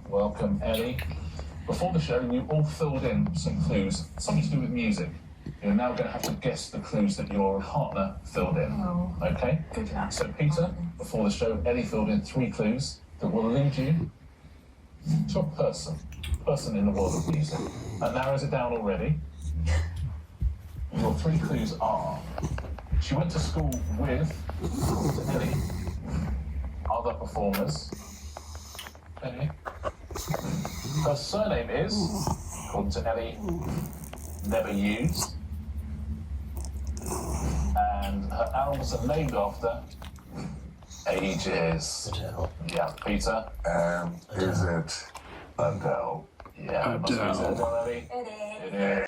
Welcome, Ellie. Before the show, you all filled in some clues, something to do with music. You're now going to have to guess the clues that your partner filled in. Oh. Okay? Good luck. So, Peter, before the show, Ellie filled in 3 clues that will lead you to a person in the world of music. That narrows it down already. Your 3 clues are: she went to school with, according to Ellie, other performers. Ellie. Her surname is, according to Ellie, never used. And her albums are named after ages. Adele. Yeah, Peter. Is it Adele? Yeah, it must be Adele, Ellie. It is. It is.